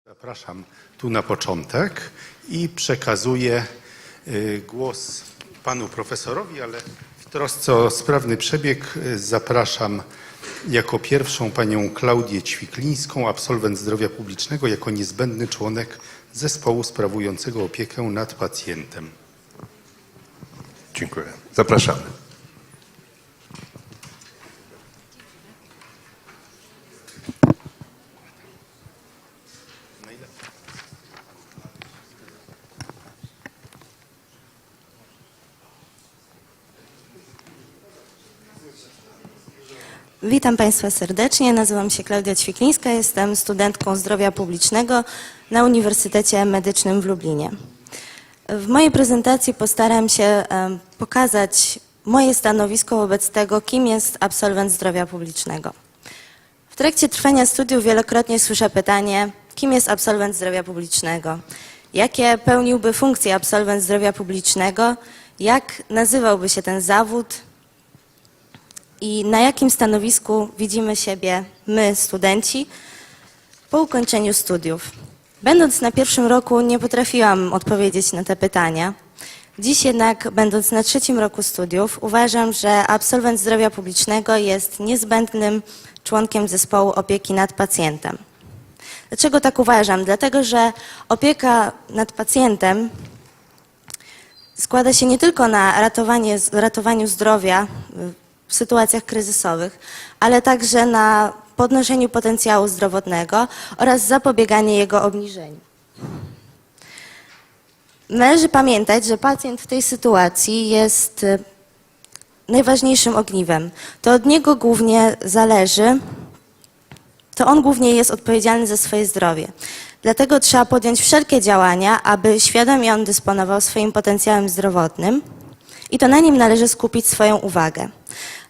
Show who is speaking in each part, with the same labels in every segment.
Speaker 1: Zapraszam tu na początek i przekazuję głos panu profesorowi, ale w trosce o sprawny przebieg zapraszam jako pierwszą panią Klaudię Ćwiklińską, absolwent zdrowia publicznego, jako niezbędny członek zespołu sprawującego opiekę nad pacjentem.
Speaker 2: Dziękuję. Zapraszamy.
Speaker 3: Witam Państwa serdecznie, nazywam się Klaudia Ćwiklińska, jestem studentką zdrowia publicznego na Uniwersytecie Medycznym w Lublinie. W mojej prezentacji postaram się pokazać moje stanowisko wobec tego, kim jest absolwent zdrowia publicznego. W trakcie trwania studiów wielokrotnie słyszę pytanie, kim jest absolwent zdrowia publicznego? Jakie pełniłby funkcje absolwent zdrowia publicznego? Jak nazywałby się ten zawód? I na jakim stanowisku widzimy siebie my, studenci, po ukończeniu studiów? Będąc na pierwszym roku nie potrafiłam odpowiedzieć na te pytania. Dziś jednak, będąc na trzecim roku studiów, uważam, że absolwent zdrowia publicznego jest niezbędnym członkiem zespołu opieki nad pacjentem. Dlaczego tak uważam? Dlatego, że opieka nad pacjentem składa się nie tylko na ratowaniu zdrowia w sytuacjach kryzysowych, ale także na podnoszeniu potencjału zdrowotnego oraz zapobieganiu jego obniżeniu. Należy pamiętać, że pacjent w tej sytuacji jest najważniejszym ogniwem. To od niego głównie zależy, to on głównie jest odpowiedzialny za swoje zdrowie. Dlatego trzeba podjąć wszelkie działania, aby świadomie on dysponował swoim potencjałem zdrowotnym i to na nim należy skupić swoją uwagę.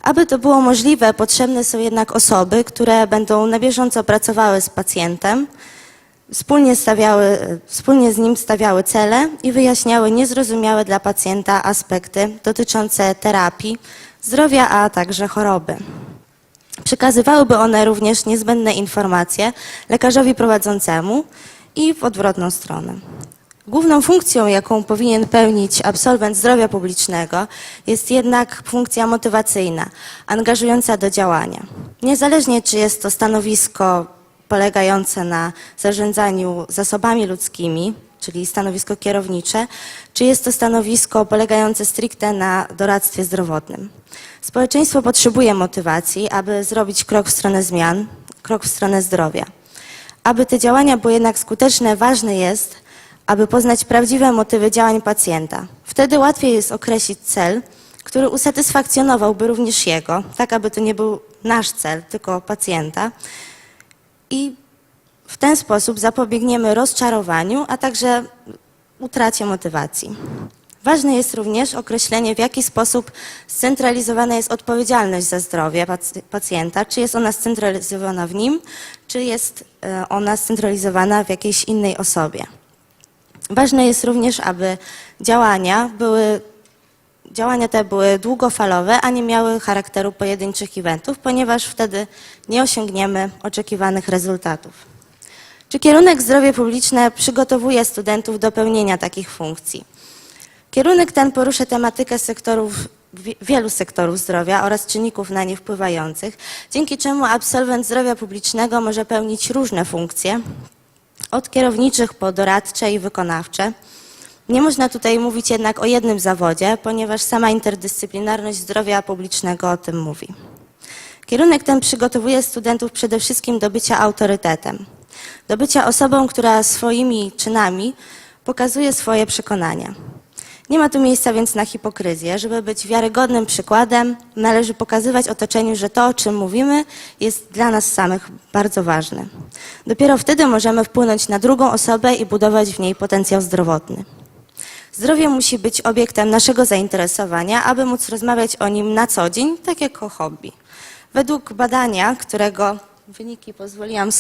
Speaker 3: Aby to było możliwe, potrzebne są jednak osoby, które będą na bieżąco pracowały z pacjentem, wspólnie z nim stawiały cele i wyjaśniały niezrozumiałe dla pacjenta aspekty dotyczące terapii, zdrowia, a także choroby. Przekazywałyby one również niezbędne informacje lekarzowi prowadzącemu i w odwrotną stronę. Główną funkcją, jaką powinien pełnić absolwent zdrowia publicznego, jest jednak funkcja motywacyjna, angażująca do działania. Niezależnie, czy jest to stanowisko polegające na zarządzaniu zasobami ludzkimi, czyli stanowisko kierownicze, czy jest to stanowisko polegające stricte na doradztwie zdrowotnym. Społeczeństwo potrzebuje motywacji, aby zrobić krok w stronę zmian, krok w stronę zdrowia. Aby te działania były jednak skuteczne, ważne jest, aby poznać prawdziwe motywy działań pacjenta. Wtedy łatwiej jest określić cel, który usatysfakcjonowałby również jego, tak aby to nie był nasz cel, tylko pacjenta. I w ten sposób zapobiegniemy rozczarowaniu, a także utracie motywacji. Ważne jest również określenie, w jaki sposób scentralizowana jest odpowiedzialność za zdrowie pacjenta, czy jest ona scentralizowana w nim, czy jest ona scentralizowana w jakiejś innej osobie. Ważne jest również, aby działania te były długofalowe, a nie miały charakteru pojedynczych eventów, ponieważ wtedy nie osiągniemy oczekiwanych rezultatów. Czy kierunek zdrowie publiczne przygotowuje studentów do pełnienia takich funkcji? Kierunek ten porusza tematykę wielu sektorów zdrowia oraz czynników na nie wpływających, dzięki czemu absolwent zdrowia publicznego może pełnić różne funkcje, od kierowniczych po doradcze i wykonawcze. Nie można tutaj mówić jednak o jednym zawodzie, ponieważ sama interdyscyplinarność zdrowia publicznego o tym mówi. Kierunek ten przygotowuje studentów przede wszystkim do bycia autorytetem, do bycia osobą, która swoimi czynami pokazuje swoje przekonania. Nie ma tu miejsca więc na hipokryzję. Żeby być wiarygodnym przykładem, należy pokazywać otoczeniu, że to, o czym mówimy, jest dla nas samych bardzo ważne. Dopiero wtedy możemy wpłynąć na drugą osobę i budować w niej potencjał zdrowotny. Zdrowie musi być obiektem naszego zainteresowania, aby móc rozmawiać o nim na co dzień, tak jak o hobby. Według badania, którego wyniki pozwoliłam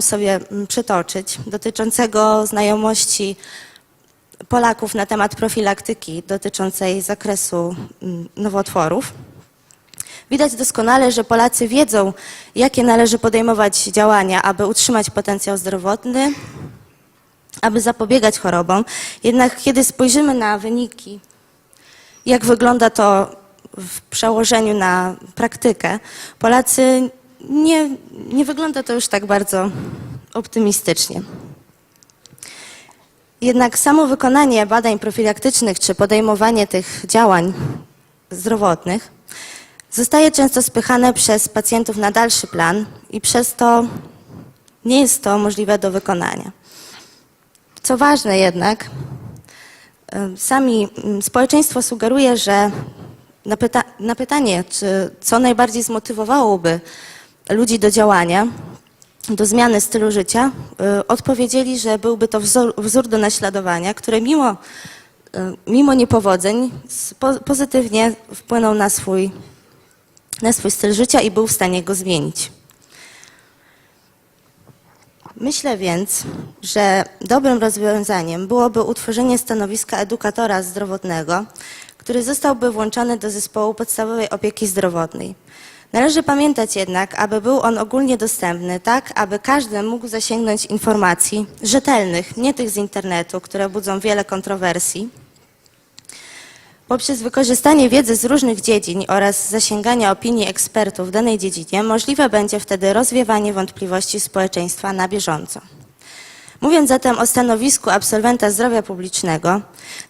Speaker 3: sobie przytoczyć, dotyczącego znajomości Polaków na temat profilaktyki dotyczącej zakresu nowotworów, Widać doskonale, że Polacy wiedzą, jakie należy podejmować działania, aby utrzymać potencjał zdrowotny, aby zapobiegać chorobom. Jednak kiedy spojrzymy na wyniki, jak wygląda to w przełożeniu na praktykę, Polacy nie wygląda to już tak bardzo optymistycznie. Jednak samo wykonanie badań profilaktycznych czy podejmowanie tych działań zdrowotnych zostaje często spychane przez pacjentów na dalszy plan i przez to nie jest to możliwe do wykonania. Co ważne jednak, społeczeństwo sugeruje, że na pytanie, co najbardziej zmotywowałoby ludzi do działania, do zmiany stylu życia, odpowiedzieli, że byłby to wzór do naśladowania, który mimo niepowodzeń pozytywnie wpłynął na swój styl życia i był w stanie go zmienić. Myślę więc, że dobrym rozwiązaniem byłoby utworzenie stanowiska edukatora zdrowotnego, który zostałby włączony do zespołu podstawowej opieki zdrowotnej. Należy pamiętać jednak, aby był on ogólnie dostępny, tak aby każdy mógł zasięgnąć informacji rzetelnych, nie tych z internetu, które budzą wiele kontrowersji. Poprzez wykorzystanie wiedzy z różnych dziedzin oraz zasięgania opinii ekspertów w danej dziedzinie możliwe będzie wtedy rozwiewanie wątpliwości społeczeństwa na bieżąco. Mówiąc zatem o stanowisku absolwenta zdrowia publicznego,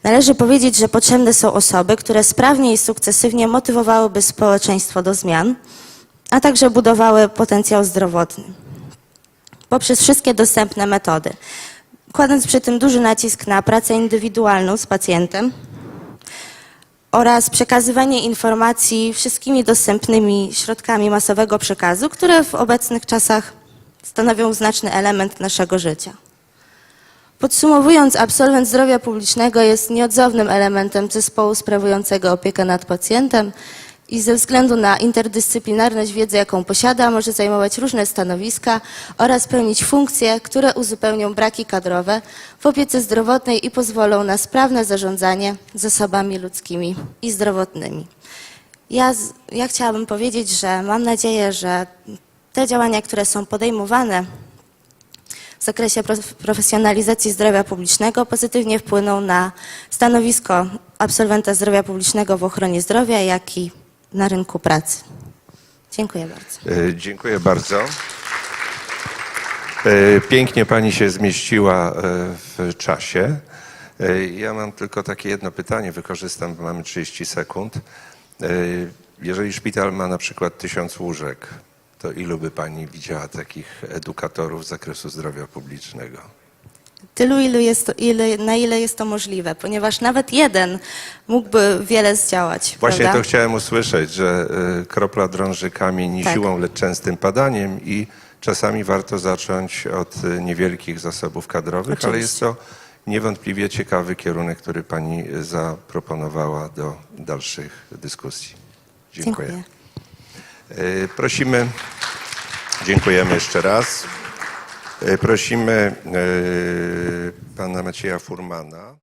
Speaker 3: należy powiedzieć, że potrzebne są osoby, które sprawnie i sukcesywnie motywowałyby społeczeństwo do zmian, a także budowały potencjał zdrowotny poprzez wszystkie dostępne metody, kładąc przy tym duży nacisk na pracę indywidualną z pacjentem oraz przekazywanie informacji wszystkimi dostępnymi środkami masowego przekazu, które w obecnych czasach stanowią znaczny element naszego życia. Podsumowując, absolwent zdrowia publicznego jest nieodzownym elementem zespołu sprawującego opiekę nad pacjentem i ze względu na interdyscyplinarność wiedzy, jaką posiada, może zajmować różne stanowiska oraz pełnić funkcje, które uzupełnią braki kadrowe w opiece zdrowotnej i pozwolą na sprawne zarządzanie zasobami ludzkimi i zdrowotnymi. Ja chciałabym powiedzieć, że mam nadzieję, że te działania, które są podejmowane w zakresie profesjonalizacji zdrowia publicznego pozytywnie wpłyną na stanowisko absolwenta zdrowia publicznego w ochronie zdrowia, jak i na rynku pracy. Dziękuję bardzo.
Speaker 2: Dziękuję bardzo. Pięknie pani się zmieściła w czasie. Ja mam tylko takie jedno pytanie, wykorzystam, bo mamy 30 sekund. Jeżeli szpital ma na przykład 1000 łóżek, to ilu by pani widziała takich edukatorów z zakresu zdrowia publicznego?
Speaker 3: Tylu, na ile jest to możliwe, ponieważ nawet jeden mógłby wiele zdziałać.
Speaker 2: Właśnie
Speaker 3: prawda?
Speaker 2: to chciałem usłyszeć, że kropla drąży kamień
Speaker 3: Tak.
Speaker 2: siłą, lecz częstym padaniem i czasami warto zacząć od niewielkich zasobów kadrowych, ale
Speaker 3: Oczywiście.
Speaker 2: jest to niewątpliwie ciekawy kierunek, który pani zaproponowała do dalszych dyskusji. Dziękuję.
Speaker 3: Dziękuję.
Speaker 2: Prosimy, dziękujemy jeszcze raz. Prosimy pana Macieja Furmana.